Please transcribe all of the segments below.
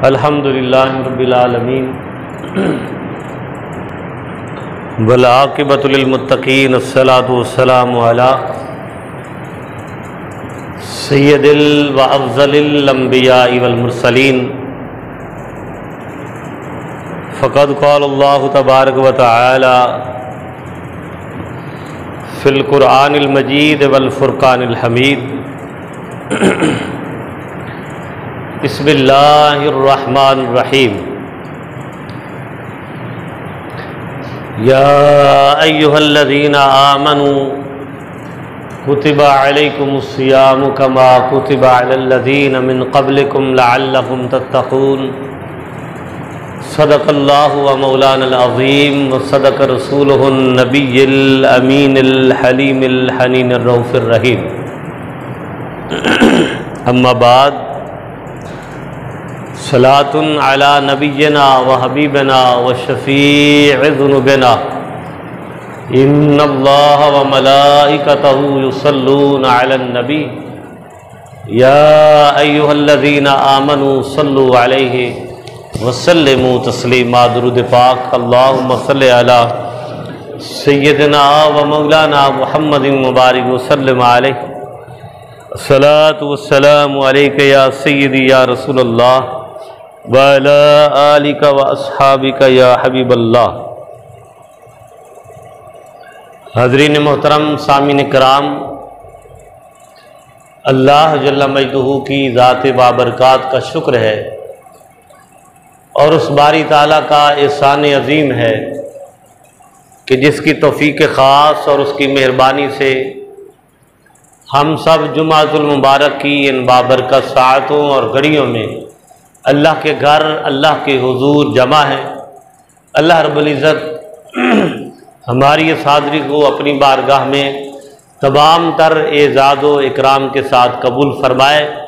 अल्हम्दुलिल्लाहि रब्बिल आलमीन वल आक़िबतु लिल मुत्तक़ीन अस्सलातु वस्सलामु अला सय्यदिल व अफ़ज़लिल अंबियाइ वल मुरसलीन फ़क़द क़ालल्लाहु तबारक व तआला फ़िल क़ुरआनिल मजीद वल फ़ुरक़ानिल हमीद। बिस्मिल्लाहिर्रहमानिर्रहीम। या अय्युहल्लज़ीना आमनू कुतिबा अलैकुमुस्सियामु कमा कुतिबा अलल्लज़ीना मिन क़ब्लिकुम लअल्लकुम तत्तक़ून। सदक़ल्लाहु व मौलानल अज़ीम व सदक़ रसूलुहुन नबिय्यिल अमीनिल हलीमिल हनीनिर रऊफ़िर रहीम। अम्मा बाद सलातुन अला नबिय्यिना व हबीबिना व शफ़ीइ ज़ुनूबिना इन्नल्लाह व मलाइकतहु युसल्लूना अलन नबी या अय्युहल्लज़ीना आमनू सल्लु अलैहि व सल्लिमू तस्लीमा। दुरूद पाक अल्लाहुम्मा सल्लि अला सय्यिदिना व मौलाना मुहम्मदिन मुबारिक व सल्लिम अलैहि। अस्सलातु वस्सलामु अलैका या सय्यदी या रसूलल्लाह व अला आलिका व अस्हाबिका या हबीबल्लाह। हाज़रीन मोहतरम, सामीन कराम, अल्लाह जल्ल मजदहू की ज़ात बाबरकात का शुक्र है और उस बारी ताला का एहसान अज़ीम है कि जिसकी तौफ़ीक़ ख़ास और उसकी मेहरबानी से हम सब जुमातुल मुबारक की इन बाबरकत साअतों और घड़ियों में अल्लाह के घर, अल्लाह के हुजूर जमा है। अल्लाह रब्बुल इज़्ज़त हमारी इस हाज़री को अपनी बारगाह में तमाम तर एज़ाज़ व इकराम के साथ कबूल फरमाए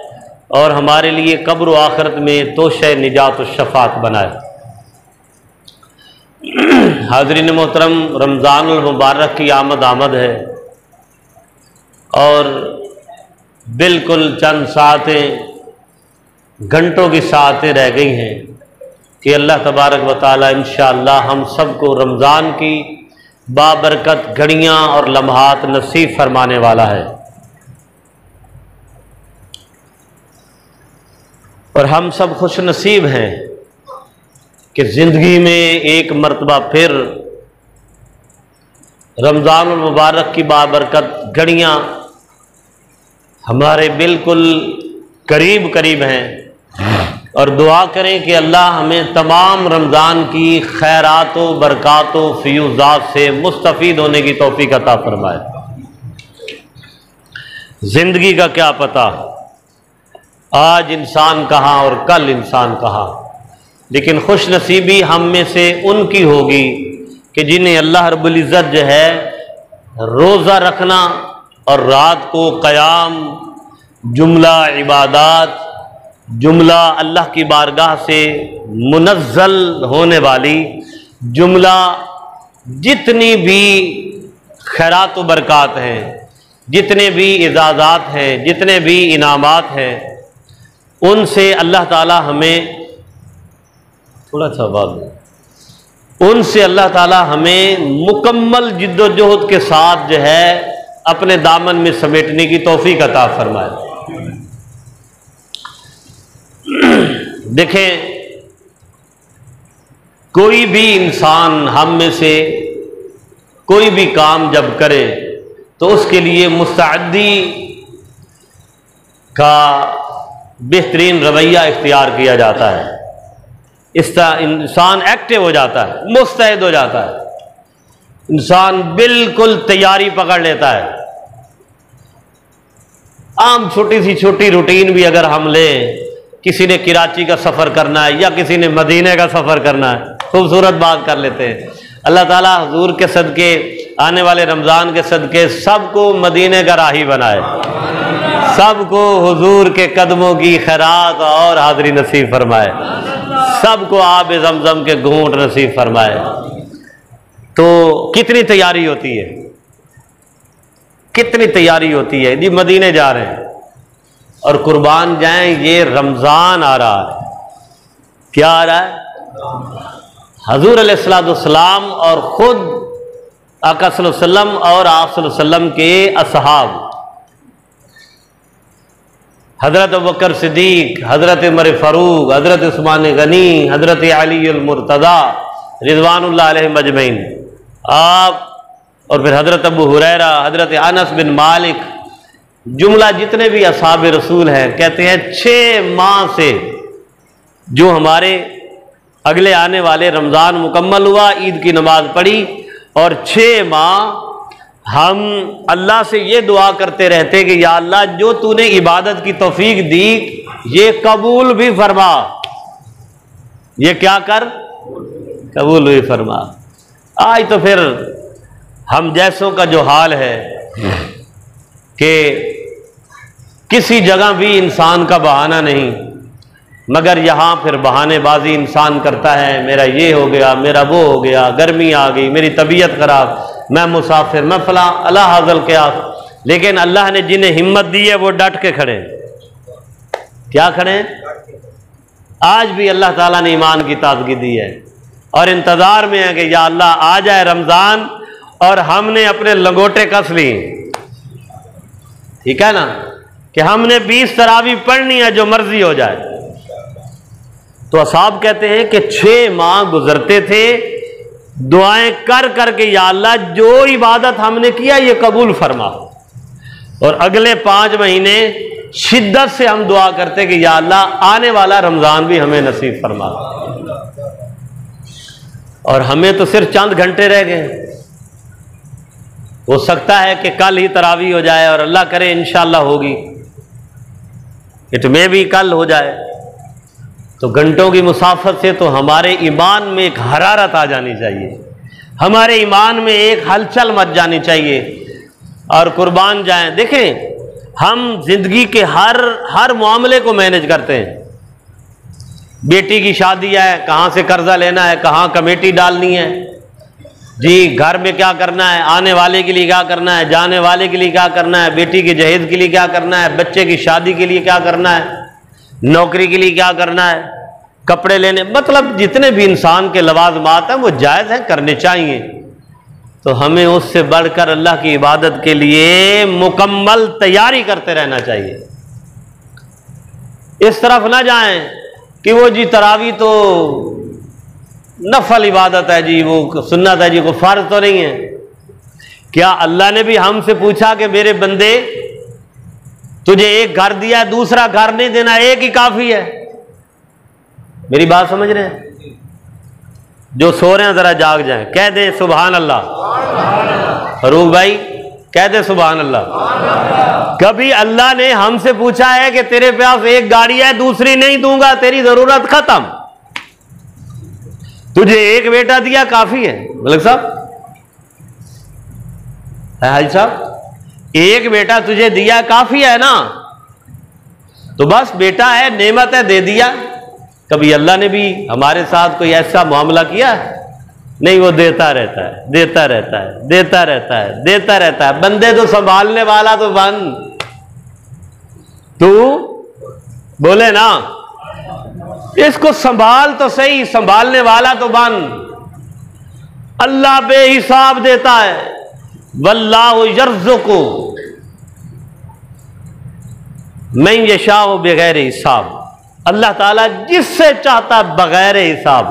और हमारे लिए कब्र व आखिरत में तोशे निजात व शफ़ात बनाए। हाज़रीन मोहतरम, रमज़ानुल मुबारक की आमद है और बिल्कुल चंद सातें, घंटों की सातें रह गई हैं कि अल्लाह तबारक व तआला इंशाअल्लाह हम सबको रमज़ान की बाबरकत घड़ियाँ और लम्हात नसीब फरमाने वाला है। और हम सब खुश नसीब हैं कि ज़िंदगी में एक मरतबा फिर रमज़ानुल मुबारक की बाबरकत घड़ियाँ हमारे बिल्कुल करीब करीब हैं और दुआ करें कि अल्लाह हमें तमाम रमज़ान की खैरात व बरक़ात व फ़यूज़ात से मुस्तफ़ीद होने की तौफ़ीक़ अता फ़रमाए। ज़िंदगी का क्या पता आज इंसान कहाँ और कल इंसान कहाँ, लेकिन खुश नसीबी हम में से उनकी होगी कि जिन्हें अल्लाह रब्बुल इज़्ज़त जो है रोज़ा रखना और रात को क़याम, जुमला इबादात, जुमला अल्लाह की बारगाह से मुनज़्ज़ल होने वाली जुमला जितनी भी खैरात व बरक़ात हैं, जितने भी इजाज़ात हैं, जितने भी इनामात हैं, उनसे अल्लाह ताला हमें थोड़ा सा बात, उनसे अल्लाह ताला हमें मुकम्मल जिद्दोजहद के साथ जो है अपने दामन में समेटने की तौफ़ीक़ अता फ़रमाए। देखें, कोई भी इंसान हम में से कोई भी काम जब करे तो उसके लिए मुस्तअद्दी का बेहतरीन रवैया इख्तियार किया जाता है। इसका इंसान एक्टिव हो जाता है, मुस्तैद हो जाता है, इंसान बिल्कुल तैयारी पकड़ लेता है। आम छोटी सी छोटी रूटीन भी अगर हम लें, किसी ने कराची का सफ़र करना है या किसी ने मदीने का सफ़र करना है, खूबसूरत बात कर लेते हैं। अल्लाह ताला हुजूर के सदके, आने वाले रमज़ान के सदके सबको मदीने का राही बनाए, सबको हुजूर के कदमों की खैरात और हाज़री नसीब फरमाए, सबको आब ज़मज़म के घूंट नसीब फरमाए। तो कितनी तैयारी होती है, कितनी तैयारी होती है। जी मदीने जा रहे हैं और कुर्बान जाएं, ये रमज़ान आ रहा है, क्या आ रहा है? हजूर अलैहिस्सलाम और ख़ुद आका सल्लल्लाहु अलैहि वसल्लम और आप सल्लल्लाहु अलैहि वसल्लम के असहाब, हज़रत अबू बकर सिद्दीक़, हज़रत उमर फ़ारूक, हज़रत उस्मान गनी, हज़रत अली अल मुर्तज़ा रिज़वानुल्लाह अलैहिम अजमईन, आप और फिर हज़रत अबू हुरैरा, हज़रत अनस बिन मालिक, जुमला जितने भी असहाब रसूल हैं, कहते हैं 6 माह से जो हमारे अगले आने वाले रमज़ान मुकम्मल हुआ, ईद की नमाज़ पढ़ी और 6 माह हम अल्लाह से ये दुआ करते रहते कि या अल्लाह जो तूने इबादत की तौफीक दी ये कबूल भी फरमा, ये क्या कर, कबूल भी फरमा। आज तो फिर हम जैसों का जो हाल है कि किसी जगह भी इंसान का बहाना नहीं, मगर यहाँ फिर बहानेबाजी इंसान करता है, मेरा ये हो गया, मेरा वो हो गया, गर्मी आ गई, मेरी तबीयत ख़राब, मैं मुसाफिर, मैं फला, अल्लाह हाज़ल क्या। लेकिन अल्लाह ने जिन्हें हिम्मत दी है वो डट के खड़े, क्या खड़े? आज भी अल्लाह ताला ने ईमान की ताज़गी दी है और इंतज़ार में है कि या अल्लाह आ जाए रमज़ान और हमने अपने लंगोटे कस लिए, ठीक है ना, कि हमने 20 तरावी पढ़नी है, जो मर्जी हो जाए। तो असहाब कहते हैं कि 6 माह गुजरते थे दुआएं कर करके, या अल्लाह जो इबादत हमने किया ये कबूल फरमा, और अगले 5 महीने शिद्दत से हम दुआ करते कि या अल्लाह आने वाला रमज़ान भी हमें नसीब फरमा। और हमें तो सिर्फ चंद घंटे रह गए, हो सकता है कि कल ही तरावी हो जाए और अल्लाह करे इंशाअल्लाह होगी, इट में भी कल हो जाए। तो घंटों की मुसाफत से तो हमारे ईमान में एक हरारत आ जानी चाहिए, हमारे ईमान में एक हलचल मच जानी चाहिए और कुर्बान जाएं। देखें, हम जिंदगी के हर मामले को मैनेज करते हैं। बेटी की शादी है, कहाँ से कर्जा लेना है, कहाँ कमेटी डालनी है, जी घर में क्या करना है, आने वाले के लिए क्या करना है, जाने वाले के लिए क्या करना है, बेटी के जहेज के लिए क्या करना है, बच्चे की शादी के लिए क्या करना है, नौकरी के लिए क्या करना है, कपड़े लेने, मतलब जितने भी इंसान के लवाजमात हैं वो जायज़ हैं, करने चाहिए। तो हमें उससे बढ़कर अल्लाह की इबादत के लिए मुकम्मल तैयारी करते रहना चाहिए। इस तरफ ना जाएं कि वो जी तरावी तो नफल इबादत है जी, वो सुन्नत है जी, को फर्ज तो नहीं है। क्या अल्लाह ने भी हमसे पूछा कि मेरे बंदे तुझे एक घर दिया, दूसरा घर नहीं देना, एक ही काफी है? मेरी बात समझ रहे हैं? जो सो रहे हैं जरा जाग जाएं, कह दे सुभान अल्लाह। फरूक भाई कह दे सुभान अल्लाह। कभी अल्लाह ने हमसे पूछा है कि तेरे पास एक गाड़ी है दूसरी नहीं दूंगा, तेरी जरूरत खत्म, तुझे एक बेटा दिया काफी है? मलिक साहब, हाजी साहब, एक बेटा तुझे दिया काफी है ना, तो बस बेटा है, नेमत है, दे दिया। कभी अल्लाह ने भी हमारे साथ कोई ऐसा मामला किया? नहीं, वो देता रहता है, देता रहता है, देता रहता है, देता रहता है। बंदे तो संभालने वाला तो बन, तू बोले ना, इसको संभाल तो सही, संभालने वाला तो बन। अल्लाह बेहिसाब देता है, वल्लाहु यर्ज़ुक़ु मन यशाउ बगैर हिसाब। अल्लाह ताला जिससे चाहता बगैर हिसाब।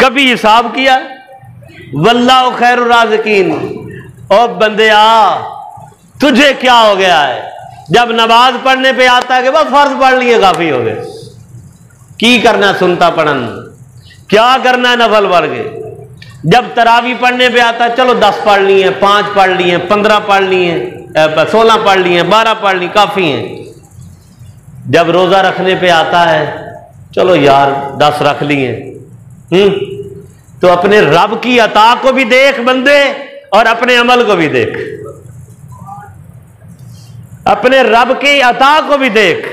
कभी हिसाब किया? वल्लाहु खैरुर राज़िकीन। और बंदे आ, तुझे क्या हो गया है? जब नमाज पढ़ने पे आता है कि बस फर्ज पढ़ लिए काफी हो गए, की करना सुनता पढ़न, क्या करना नफल पढ़ के। जब तरावी पढ़ने पे आता है, चलो 10 पढ़ लिए, 5 पढ़ लिए, 15 पढ़ लिए, 16 पढ़ लिए, 12 पढ़ ली, काफी हैं। जब रोजा रखने पे आता है, चलो यार 10 रख लिए। तो अपने रब की अता को भी देख बंदे, और अपने अमल को भी देख, अपने रब की अता को भी देख,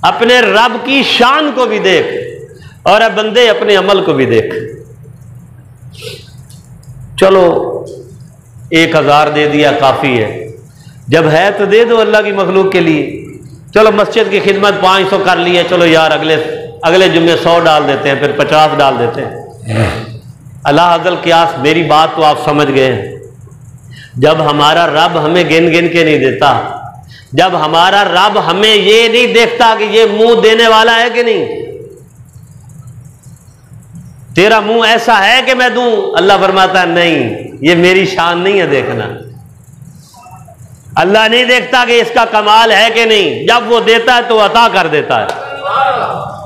अपने रब की शान को भी देख, और अब बंदे अपने अमल को भी देख। चलो 1000 दे दिया काफी है, जब है तो दे दो अल्लाह की मखलूक के लिए। चलो मस्जिद की खिदमत 500 कर ली है, चलो यार अगले जुम्मे 100 डाल देते हैं, फिर 50 डाल देते हैं। अल्लाह अकल कियास, मेरी बात तो आप समझ गए। जब हमारा रब हमें गिन गिन के नहीं देता, जब हमारा रब हमें ये नहीं देखता कि ये मुंह देने वाला है कि नहीं, तेरा मुंह ऐसा है कि मैं दूं, अल्लाह फरमाता है नहीं, ये मेरी शान नहीं है देखना। अल्लाह नहीं देखता कि इसका कमाल है कि नहीं, जब वो देता है तो अता कर देता है,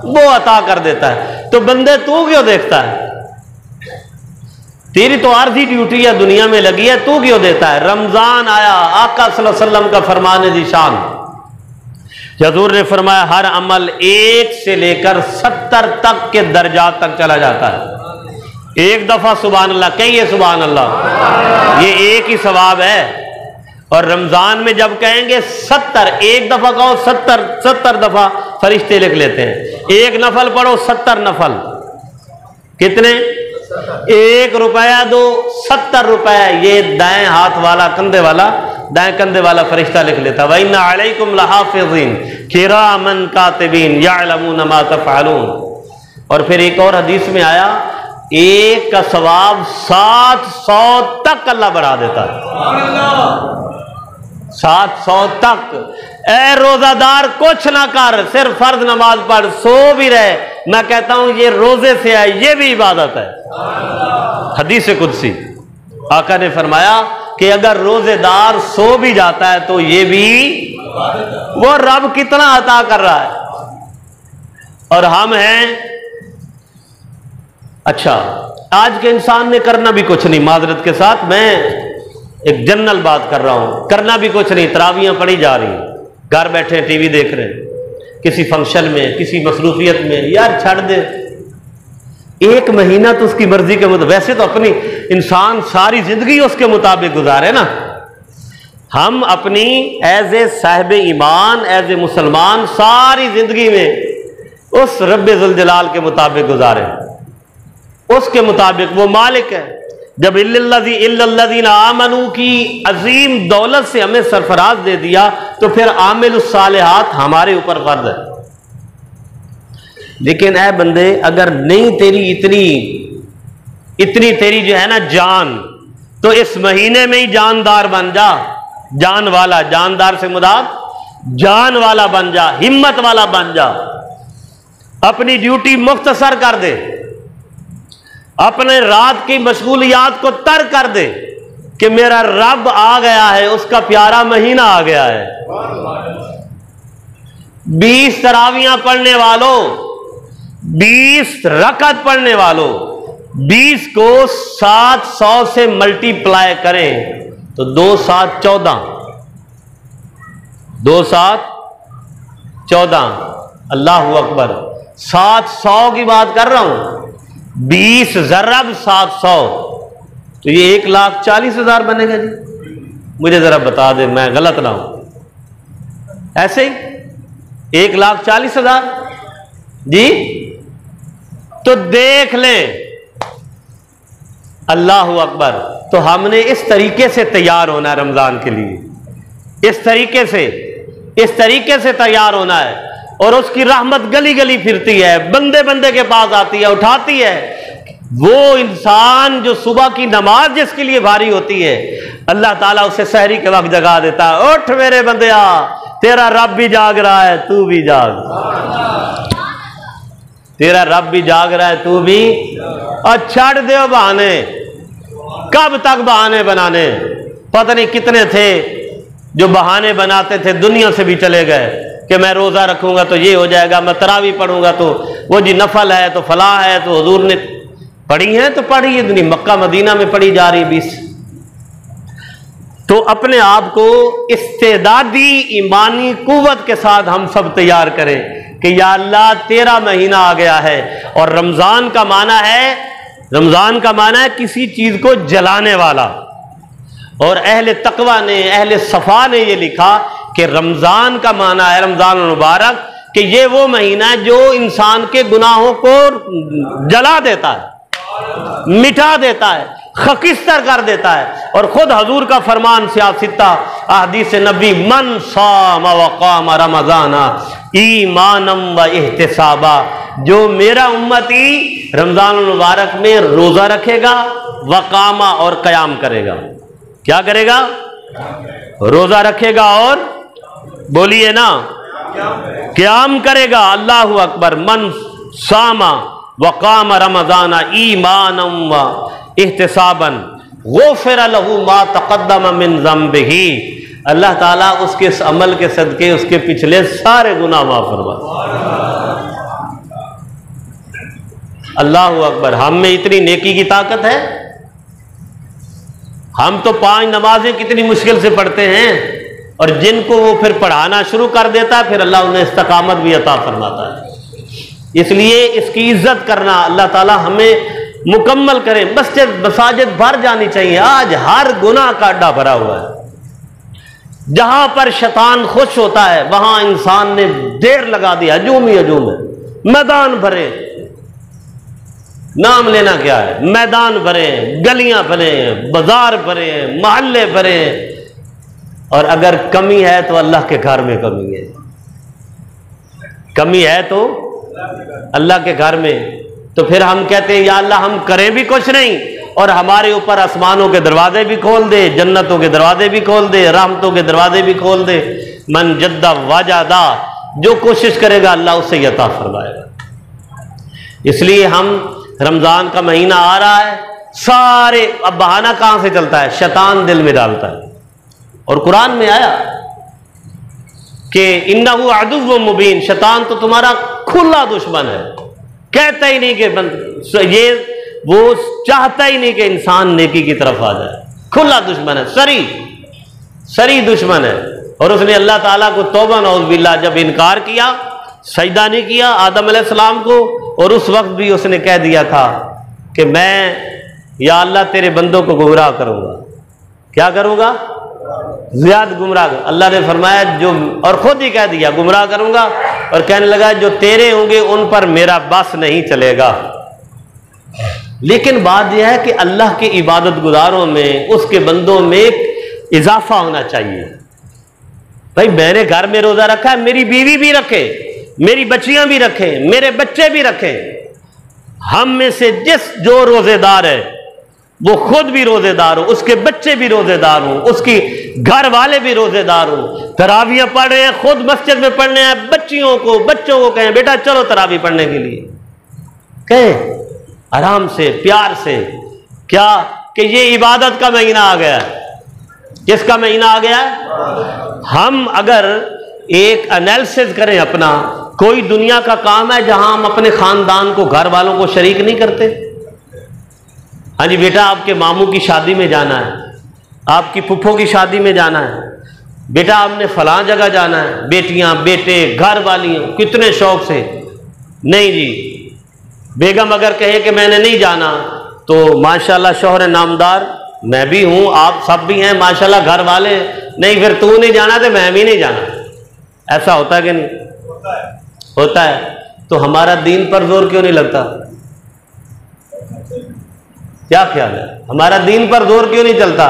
वो अता कर देता है। तो बंदे तू क्यों देखता है? तेरी तो आर्जी ड्यूटी है दुनिया में लगी है, तू क्यों देता है? रमजान आया, आका सल्लल्लाहु अलैहि वसल्लम का फरमान दी शान, हजूर ने फरमाया हर अमल 1 से लेकर 70 तक के दर्जात तक चला जाता है। एक दफा सुभान अल्लाह कहिए, सुभान अल्लाह, ये एक ही सवाब है। और रमजान में जब कहेंगे 70, एक दफा कहो 70 दफा फरिश्ते लिख लेते हैं। एक नफल पढ़ो 70 नफल, कितने? 1 रुपया दो 70 रुपया, ये दाएं हाथ वाला कंधे वाला, दाएं कंधे वाला फरिश्ता लिख लेता। व इन्ना अलैकुम लहाफिज़ीन किरामन कातिबीन यअलमून मा तफ़अलून। और फिर एक और हदीस में आया, एक का सवाब 700 तक अल्लाह बढ़ा देता है, 700 तक। ए रोजादार कुछ ना कर, सिर्फ फर्ज नमाज पढ़, सो भी रहे, मैं कहता हूं ये रोजे से है, ये भी इबादत है। हदीस कुदसी आका ने फरमाया कि अगर रोजेदार सो भी जाता है तो ये भी, वो रब कितना अता कर रहा है। और हम हैं, अच्छा आज के इंसान ने करना भी कुछ नहीं, माजरत के साथ मैं एक जनरल बात कर रहा हूं, करना भी कुछ नहीं, तरावियां पढ़ी जा रही, घर बैठे टीवी देख रहे हैं, किसी फंक्शन में, किसी मसरूफियत में, यार छड़ दे, 1 महीना तो उसकी मर्जी के मुताबिक, वैसे तो अपनी इंसान सारी जिंदगी उसके मुताबिक गुजारे ना। हम अपनी एज ए साहिब ईमान, एज ए मुसलमान सारी जिंदगी में उस रब्बे जुल जलाल के मुताबिक गुजारे, उसके मुताबिक, वो मालिक है। जब इल्लल्लज़ीना आमनू की अजीम दौलत से हमें सरफराज दे दिया तो फिर आमिलुस सालिहात हमारे ऊपर फर्ज है। लेकिन ऐ बंदे, अगर नहीं तेरी इतनी तेरी जो है ना जान, तो इस महीने में ही जानदार बन जा, जान वाला, जानदार से मुराद जान वाला बन जा, हिम्मत वाला बन जा, अपनी ड्यूटी मुख्तसर कर दे, अपने रात की मशगूलियात को तर्क कर दे कि मेरा रब आ गया है, उसका प्यारा महीना आ गया है। 20 तरावियां पढ़ने वालों, 20 रकत पढ़ने वालों, 20 को 700 से मल्टीप्लाई करें तो 2 7 14, 2 7 14, अल्लाह अकबर। 700 की बात कर रहा हूं, 20 ज़रब 700, तो ये 1,40,000 बनेगा जी। मुझे जरा बता दे, मैं गलत ना हूं। ऐसे ही 1,40,000 जी, तो देख लें, अल्लाह अकबर। तो हमने इस तरीके से तैयार होना है रमजान के लिए, इस तरीके से तैयार होना है। और उसकी रहमत गली गली फिरती है, बंदे बंदे के पास आती है, उठाती है। वो इंसान जो सुबह की नमाज जिसके लिए भारी होती है, अल्लाह ताला उसे सहरी के वक्त जगा देता है, उठ मेरे बंदिया, तेरा रब भी जाग रहा है, तू भी जाग, तेरा रब भी जाग रहा है, तू भी। और छड़ दो बहाने, कब तक बहाने बनाने? पता नहीं कितने थे जो बहाने बनाते थे, दुनिया से भी चले गए कि मैं रोजा रखूंगा तो ये हो जाएगा, मैं तरावी पढ़ूंगा तो वो जी नफल है, तो फलाह है, तो हुजूर ने पढ़ी है तो पढ़ी है, दुनिया मक्का मदीना में पढ़ी जा रही 20। तो अपने आप को इस्तेदादी ईमानी कुव्वत के साथ हम सब तैयार करें कि या अल्लाह तेरा महीना आ गया है। और रमजान का माना है किसी चीज को जलाने वाला। और अहले तकवा ने, अहले सफा ने ये लिखा कि रमजान का माना है, रमजान मुबारक, कि ये वो महीना है जो इंसान के गुनाहों को जला देता है, मिटा देता है, खकिस्तर कर देता है। और खुद हजूर का फरमान सियासिता अहदीस नबी, मन साम व क़ाम रमज़ाना ईमानम व इहतिसाबा, जो मेरा उम्मती रमजान मुबारक में रोजा रखेगा, वकामा और कयाम करेगा। क्या करेगा? रोजा रखेगा और बोलिए ना क़याम करेगा। अल्लाहु अकबर। मन सामा वकाम रमज़ाना ईमानम व इहतिसाबन गुफ़िर लहू मा तक़द्दम मिन ज़म्बिही, अल्लाह ताला उसके इस अमल के सदके उसके पिछले सारे गुनाह माफ फरमा। अल्लाहु अकबर। हम में इतनी नेकी की ताकत है। हम तो 5 नमाजें कितनी मुश्किल से पढ़ते हैं, और जिनको वो फिर पढ़ाना शुरू कर देता है फिर अल्लाह उन्हें इस्तकामत भी अता फरमाता है। इसलिए इसकी इज्जत करना, अल्लाह ताला हमें मुकम्मल करे। मस्जिद मसाजिद भर जानी चाहिए। आज हर गुनाह का अड्डा भरा हुआ है। जहां पर शैतान खुश होता है वहां इंसान ने देर लगा दी, हजूम ही हजूम है। मैदान भरे, नाम लेना क्या है, मैदान भरे, गलियां भरे, बाजार भरे, मोहल्ले भरे। और अगर कमी है तो अल्लाह के घर में कमी है। कमी है तो अल्लाह के घर में। तो फिर हम कहते हैं या अल्लाह हम करें भी कुछ नहीं और हमारे ऊपर आसमानों के दरवाजे भी खोल दे, जन्नतों के दरवाजे भी खोल दे, रहमतों के दरवाजे भी खोल दे। मन जद्दा वाजादा, जो कोशिश करेगा अल्लाह उससे अता फरमाएगा। इसलिए हम रमजान का महीना आ रहा है, सारे अब बहाना कहां से चलता है, शैतान दिल में डालता है। और कुरान में आया कि इन्नहु अदुव्वुम मुबीन, शैतान तो तुम्हारा खुला दुश्मन है। कहता ही नहीं कि ये, वो चाहता ही नहीं कि इंसान नेकी की तरफ आ जाए। खुला दुश्मन है, सरी दुश्मन है। और उसने अल्लाह ताला को तौबा नऊज़ बिल्लाह जब इनकार किया, सजदा नहीं किया आदम अलैहिस्सलाम को, और उस वक्त भी उसने कह दिया था कि मैं या अल्लाह तेरे बंदों को गुमराह करूंगा। क्या करूंगा? ज्यादा गुमराह। अल्लाह ने फरमाया जो, और खुद ही कह दिया गुमराह करूंगा, और कहने लगा जो तेरे होंगे उन पर मेरा बस नहीं चलेगा। लेकिन बात यह है कि अल्लाह के इबादत गुजारों में, उसके बंदों में इजाफा होना चाहिए। भाई मैंने घर में रोजा रखा है, मेरी बीवी भी रखे, मेरी बच्चियां भी रखें, मेरे बच्चे भी रखें। हम में से जो रोजेदार है वो खुद भी रोजेदार हो, उसके बच्चे भी रोजेदार हो, उसकी घर वाले भी रोजेदार हो। तरावियां पढ़ रहे हैं, खुद मस्जिद में पढ़ने हैं, बच्चों को कहें बेटा चलो तरावी पढ़ने के लिए, कहें आराम से प्यार से। क्या कि ये इबादत का महीना आ गया है। किसका महीना आ गया है? हम अगर एक एनालिसिस करें अपना, कोई दुनिया का काम है जहां हम अपने खानदान को, घर वालों को शरीक नहीं करते? हाँ जी बेटा आपके मामू की शादी में जाना है, आपकी फुफ्फो की शादी में जाना है, बेटा आपने फलां जगह जाना है, बेटियां बेटे घर वालियों कितने शौक से। नहीं जी, बेगम अगर कहे कि मैंने नहीं जाना तो माशाल्लाह शौहर नामदार, मैं भी हूं, आप सब भी हैं माशाल्लाह घर वाले, नहीं फिर तू नहीं जाना तो मैं भी नहीं जाना। ऐसा होता है कि नहीं होता है? तो हमारा दीन पर जोर क्यों नहीं लगता? क्या ख्याल है? हमारा दीन पर जोर क्यों नहीं चलता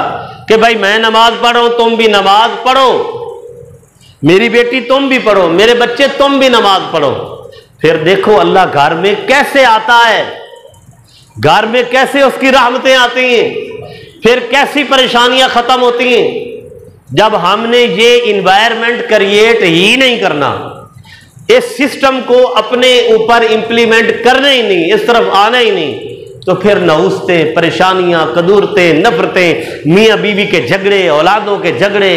कि भाई मैं नमाज पढ़ रहा हूं, तुम भी नमाज पढ़ो, मेरी बेटी तुम भी पढ़ो, मेरे बच्चे तुम भी नमाज पढ़ो। फिर देखो अल्लाह घर में कैसे आता है, घर में कैसे उसकी रहमतें आती हैं, फिर कैसी परेशानियां खत्म होती हैं। जब हमने ये इन्वायरमेंट क्रिएट ही नहीं करना, इस सिस्टम को अपने ऊपर इंप्लीमेंट करना ही नहीं, इस तरफ आना ही नहीं, तो फिर नहुस्ते, परेशानियां, कदूरतें, नफरतें, मियाँ बीवी के झगड़े, औलादों के झगड़े,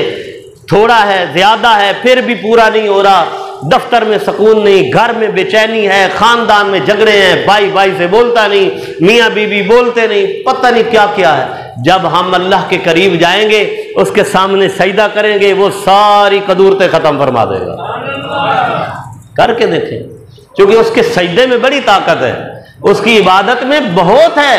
थोड़ा है ज्यादा है फिर भी पूरा नहीं हो रहा, दफ्तर में सुकून नहीं, घर में बेचैनी है, खानदान में झगड़े हैं, भाई भाई से बोलता नहीं, मियाँ बीवी बोलते नहीं, पता नहीं क्या क्या है। जब हम अल्लाह के करीब जाएंगे, उसके सामने सजदा करेंगे, वो सारी कदूरतें खत्म फरमा देगा। करके देखें, क्योंकि उसके सजदे में बड़ी ताकत है, उसकी इबादत में बहुत है,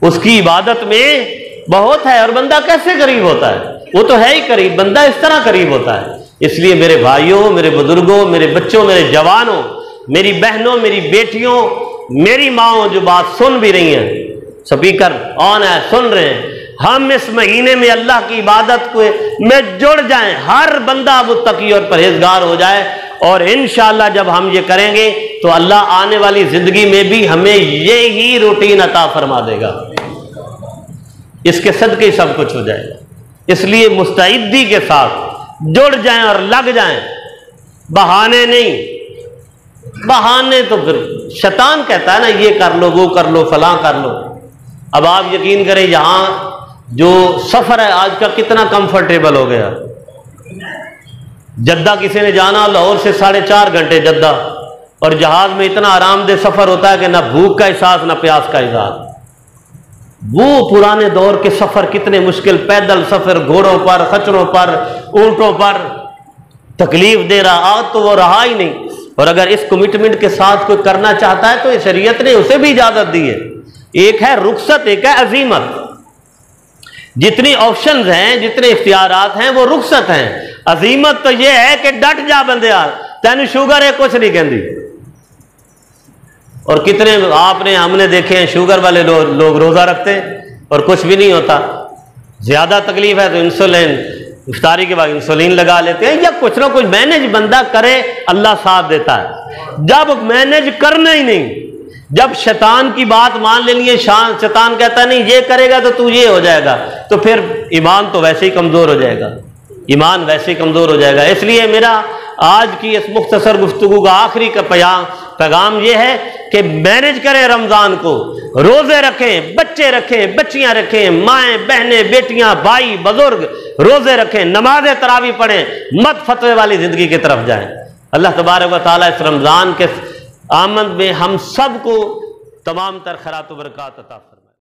उसकी इबादत में बहुत है। और बंदा कैसे करीब होता है? वो तो है ही करीब, बंदा इस तरह करीब होता है। इसलिए मेरे भाइयों, मेरे बुजुर्गों, मेरे बच्चों, मेरे जवानों, मेरी बहनों, मेरी बेटियों, मेरी माओ जो बात सुन भी रही हैं, स्पीकर ऑन है, सुन रहे हैं, हम इस महीने में अल्लाह की इबादत में जुड़ जाएं, हर बंदा मुत्तकी और परहेजगार हो जाए, और इंशाअल्लाह जब हम ये करेंगे तो अल्लाह आने वाली जिंदगी में भी हमें ये ही रूटीन अता फरमा देगा। इसके सदके सब कुछ हो जाएगा। इसलिए मुस्तैदी के साथ जुड़ जाएं और लग जाएं, बहाने नहीं। बहाने तो फिर शैतान कहता है ना, ये कर लो, वो कर लो, फलां कर लो। अब आप यकीन करें, यहां जो सफर है आज का कितना कंफर्टेबल हो गया। जद्दा किसी ने जाना, लाहौर से 4.5 घंटे जद्दा, और जहाज में इतना आरामदेह सफर होता है कि ना भूख का एहसास ना प्यास का एहसास। वो पुराने दौर के सफर कितने मुश्किल, पैदल सफर, घोड़ों पर, खच्चरों पर, ऊंटों पर, तकलीफ दे रहा। आज तो वो रहा ही नहीं। और अगर इस कमिटमेंट के साथ कोई करना चाहता है तो ये शरीयत ने उसे भी इजाजत दी है। एक है रुखसत, एक है अजीमत। जितनी ऑप्शंस हैं, जितने इख्तियारात हैं, वो रुखसत हैं। अजीमत तो ये है कि डट जा बंदे, यार तेन शुगर है, कुछ नहीं कहती। और कितने हमने देखे हैं शुगर वाले लोग रोजा रखते हैं और कुछ भी नहीं होता। ज्यादा तकलीफ है तो इंसुलिन, इफ्तारी के बाद इंसुलिन लगा लेते हैं, या कुछ ना कुछ मैनेज बंदा करे, अल्लाह साथ देता है। जब मैनेज करना ही नहीं, जब शैतान की बात मान लेनी है, शैतान कहता नहीं ये करेगा तो तू ये हो जाएगा, तो फिर ईमान तो वैसे ही कमजोर हो जाएगा, ईमान वैसे ही कमजोर हो जाएगा। इसलिए मेरा आज की इस मुख्तसर गुफ्तगू का आखिरी का पैगाम यह है कि मैनेज करें रमजान को, रोजे रखें, बच्चे रखें, बच्चियां रखें, माएँ बहनें बेटियां भाई बुजुर्ग रोजे रखें, नमाज तरावी पढ़ें, मत फतवे वाली जिंदगी की तरफ जाएं। अल्लाह तबारक व तआला इस रमजान के आमद में हम सबको तमाम तर खैरात व बरक़ात अता फरमाए।